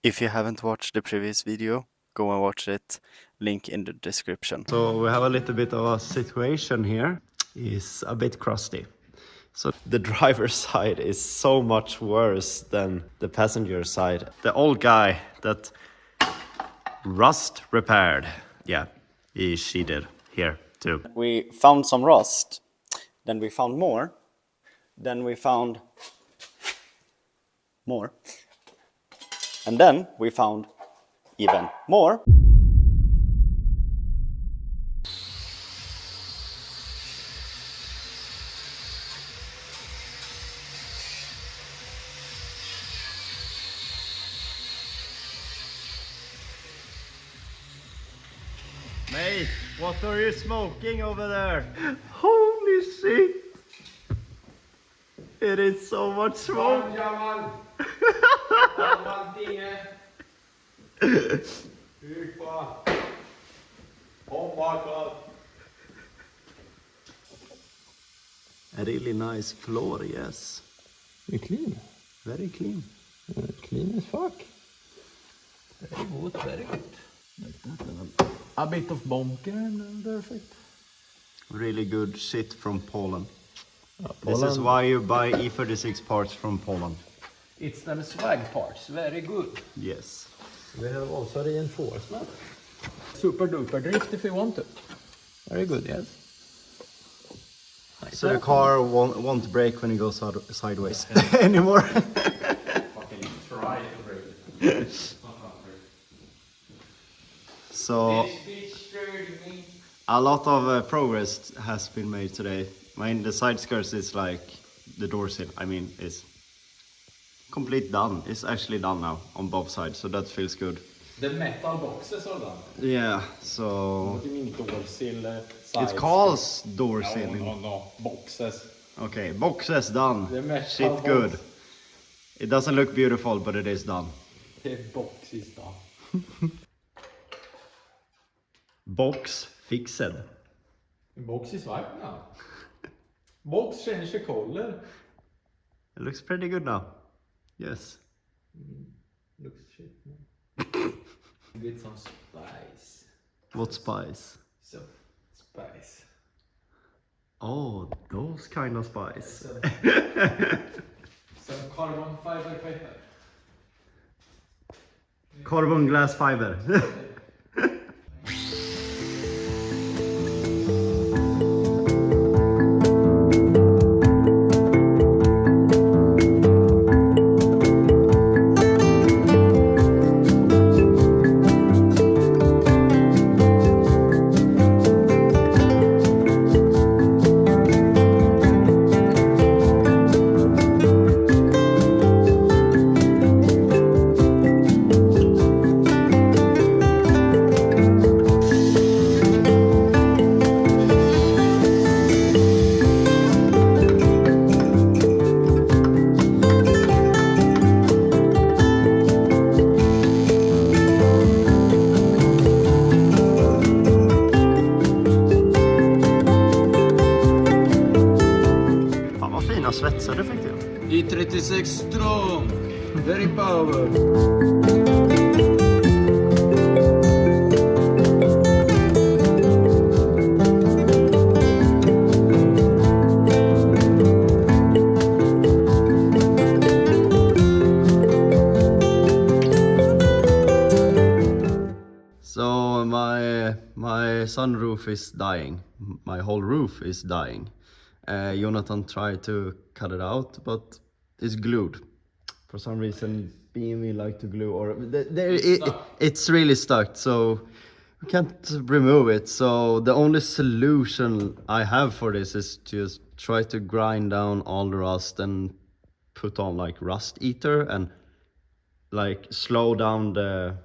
If you haven't watched the previous video, go and watch it, link in the description. So we have a little bit of a situation here. It's a bit crusty. So the driver's side is so much worse than the passenger side. The old guy that Rust repaired, yeah, she did here too. We found some rust, then we found more, then we found more, and then we found even more. Mate, what are you smoking over there? Holy shit! It is so much smoke! Oh my god! A really nice floor, yes. Very clean. Very clean. Clean as fuck. Very good, very good. Like that, and a bit of bunker and perfect. Really good shit from Poland. This Poland. is why you buy E36 parts from Poland. It's them swag parts, very good. Yes. We have also reinforcement. Super duper drift if you want to. Very good, yes. Nice. So the car won't brake when it goes sideways anymore. Fucking try to break it. So a lot of progress has been made today. I mean, the side skirts is like the door sill. I mean, it's complete done. It's actually done now on both sides, so that feels good. The metal boxes are done. Yeah, so What do you mean door sill? it calls door sill. No, boxes. Okay, boxes done. The metal Shit box. good. It doesn't look beautiful, but it is done. The box is done. Box fixed. Box is white now. Box change color. It looks pretty good now. Yes. Looks shit now. With some spice. What spice? So, spice. Oh, those kind of spice. Some carbon fiber paper. Carbon glass fiber. Svetsade fick jag. E36 strong. Very power. So my sunroof is dying. My whole roof is dying. Jonathan tried to cut it out, but it's glued. For some reason, Bmw like to glue, or it's really stuck, so we can't remove it. So the only solution I have for this is just try to grind down all the rust and put on like rust eater and like slow down the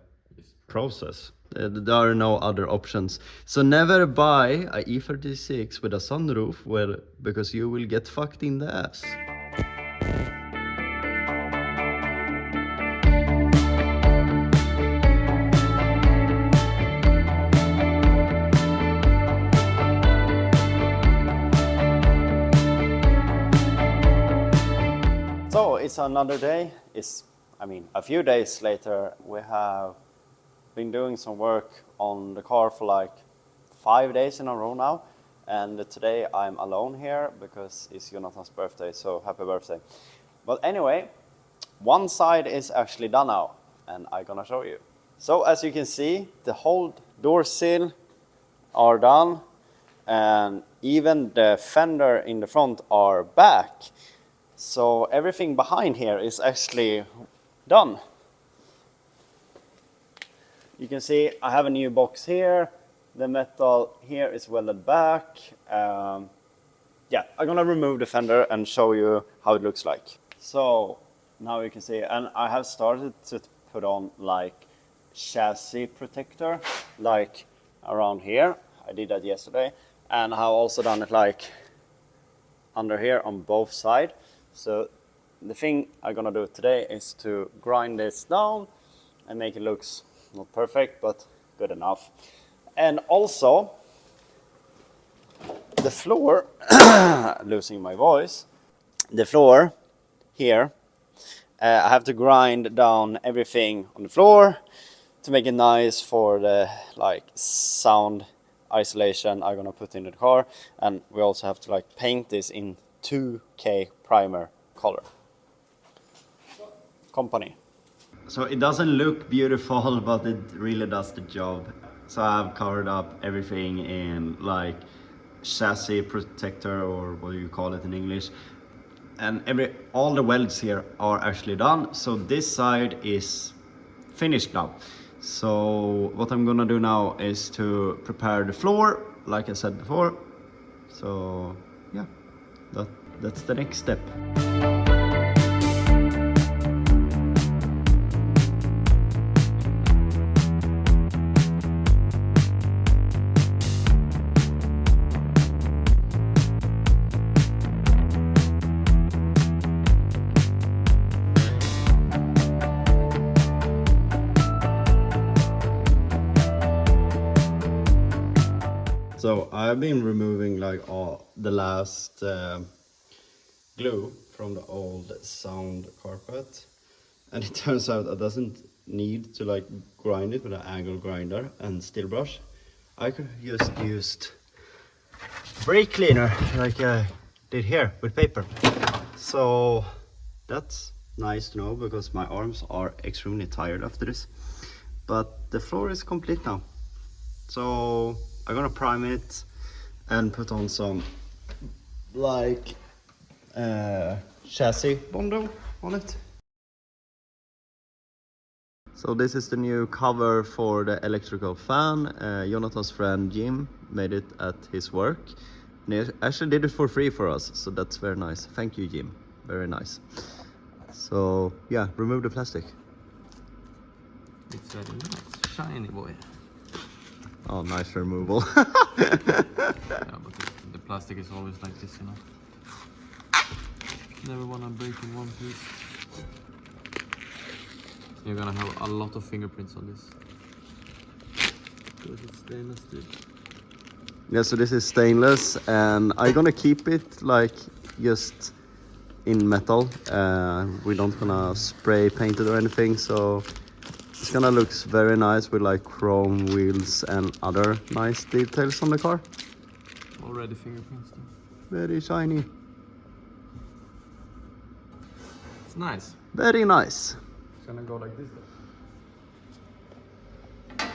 process. There are no other options. So never buy a E36 with a sunroof, because you will get fucked in the ass. So it's another day. I mean, a few days later, we have been doing some work on the car for like 5 days in a row now. And today I'm alone here because it's Jonathan's birthday, so happy birthday. But anyway, one side is actually done now, and I'm gonna show you. So as you can see, the whole door sill are done, and even the fender in the front are back. So everything behind here is actually done. You can see I have a new box here. The metal here is welded back. Yeah, I'm gonna remove the fender and show you how it looks like. So now you can see, and I have started to put on like chassis protector, like around here. I did that yesterday, and I have also done it like under here on both sides. So the thing I'm gonna do today is to grind this down and make it looks not perfect, but good enough. And also the floor, losing my voice, the floor here, I have to grind down everything on the floor to make it nice for the like sound isolation I'm gonna put in the car. And we also have to like paint this in 2K primer color. Company. So it doesn't look beautiful, but it really does the job. So I've covered up everything in like chassis protector, or what do you call it in English. And all the welds here are actually done. So this side is finished now. So what I'm gonna do now is to prepare the floor, like I said before. So yeah, that's the next step. So I've been removing like all the last glue from the old sound carpet, and it turns out I doesn't need to like grind it with an angle grinder and steel brush. I could just used brake cleaner like I did here with paper. So that's nice to know, because my arms are extremely tired after this. But the floor is complete now. So I'm gonna prime it and put on some like chassis bondo on it. So this is the new cover for the electrical fan. Jonathan's friend Jim made it at his work, and he actually did it for free for us, so that's very nice. Thank you, Jim, very nice. So yeah, remove the plastic. It's a nice shiny boy. Oh, nice removal. Yeah, but the plastic is always like this, you know. Never wanna break in one piece. You're gonna have a lot of fingerprints on this. Because it's stainless steel. Yeah, so this is stainless, and I'm gonna keep it like just in metal. We don't gonna spray paint it or anything, so it's gonna look very nice with like chrome wheels and other nice details on the car. Already fingerprints though. Very shiny. It's nice. Very nice. It's gonna go like this though.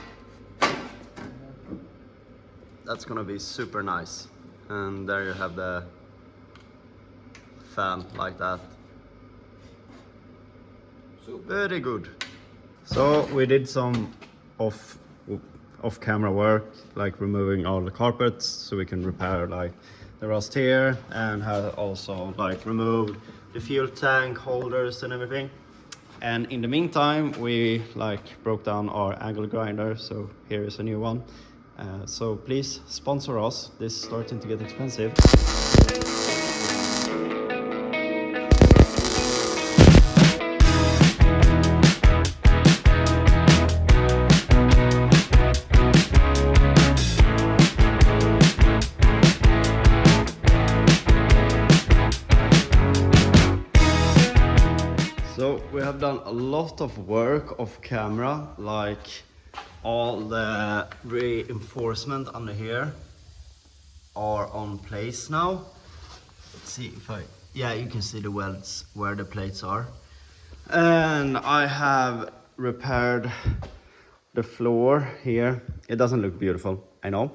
That's gonna be super nice. And there you have the fan like that. Very good. So we did some off-camera work, like removing all the carpets, so we can repair like the rust here, and have also like removed the fuel tank holders and everything. And in the meantime, we like broke down our angle grinder, so here is a new one. So please sponsor us. This is starting to get expensive. So we have done a lot of work off camera, like all the reinforcement under here are on place now. Let's see if yeah, you can see the welds where the plates are. And I have repaired the floor here. It doesn't look beautiful, I know,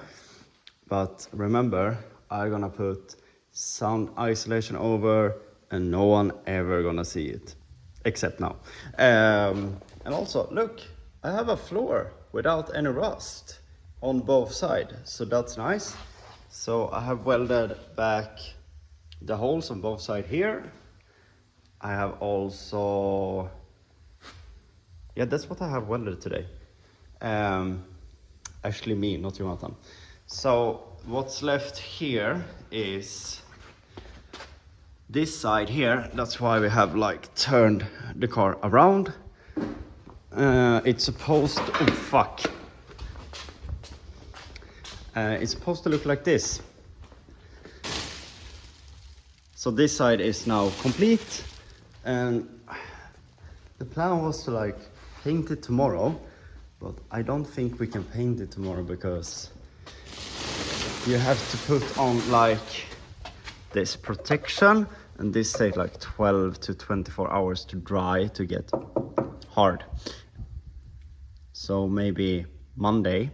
but remember, I'm gonna put sound isolation over and no one ever gonna see it except now. And also, look, I have a floor without any rust on both sides, so that's nice. So I have welded back the holes on both sides here. I have also, yeah, that's what I have welded today. Actually me, not Jonathan. So what's left here is this side here. That's why we have like turned the car around. It's supposed to, oh fuck. It's supposed to look like this. So this side is now complete, and the plan was to like paint it tomorrow, but I don't think we can paint it tomorrow because you have to put on like this protection, and this takes like 12 to 24 hours to dry to get hard. So maybe Monday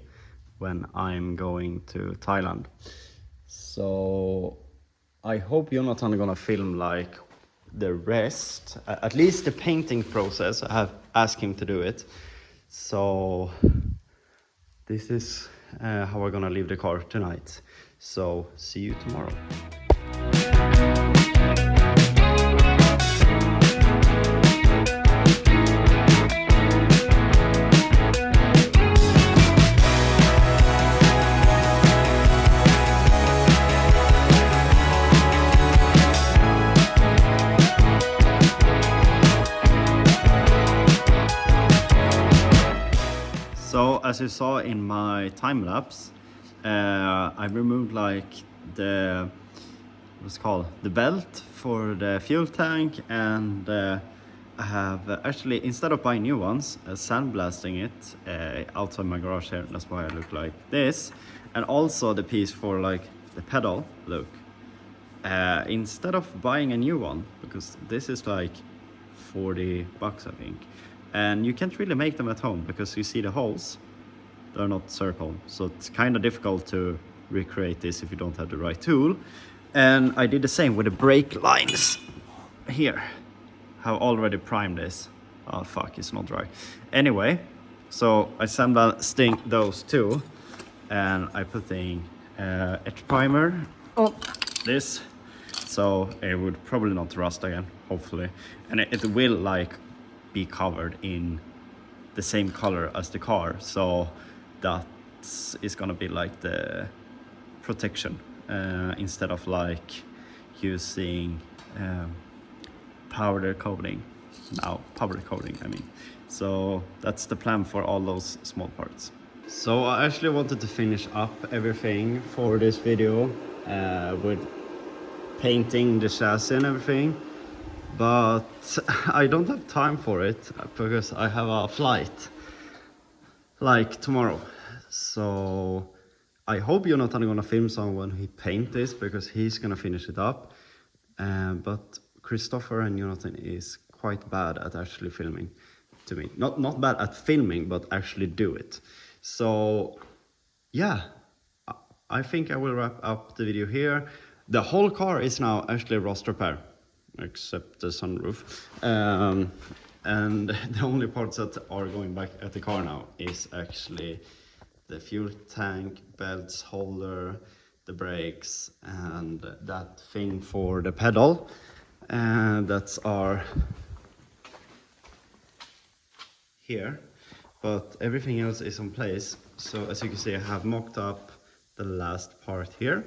when I'm going to Thailand. So I hope Jonathan is gonna film like the rest, at least the painting process. I have asked him to do it. So this is how we're gonna leave the car tonight. So see you tomorrow. So as you saw in my time lapse, I removed like the what's it called, the belt for the fuel tank, and I have actually, instead of buying new ones, sandblasting it outside my garage here. That's why I look like this. And also the piece for like the pedal, look. Instead of buying a new one, because this is like 40 bucks I think, and you can't really make them at home because you see the holes, they're not circle, so it's kind of difficult to recreate this if you don't have the right tool. And I did the same with the brake lines here. Have already primed this. Oh fuck, it's not dry. Anyway, so I sandblasting those two, and I put in edge primer on this, so it would probably not rust again, hopefully, and it will like be covered in the same color as the car, so that is gonna be like the protection instead of like using powder coating. I mean. So that's the plan for all those small parts. So I actually wanted to finish up everything for this video with painting the chassis and everything, but I don't have time for it because I have a flight like tomorrow. So I hope Jonathan is gonna film some when he paint this, because he's gonna finish it up. But Christopher and Jonathan is quite bad at actually filming to me. Not bad at filming, but actually do it. So yeah, I think I will wrap up the video here. The whole car is now actually rust repair, except the sunroof. And the only parts that are going back at the car now is actually the fuel tank, belts holder, the brakes, and that thing for the pedal. And that's our here, but everything else is in place. So as you can see, I have mocked up the last part here,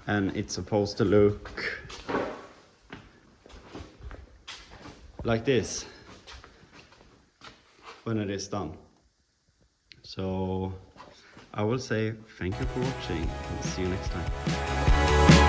and it's supposed to look like this when it is done. So I will say thank you for watching and see you next time.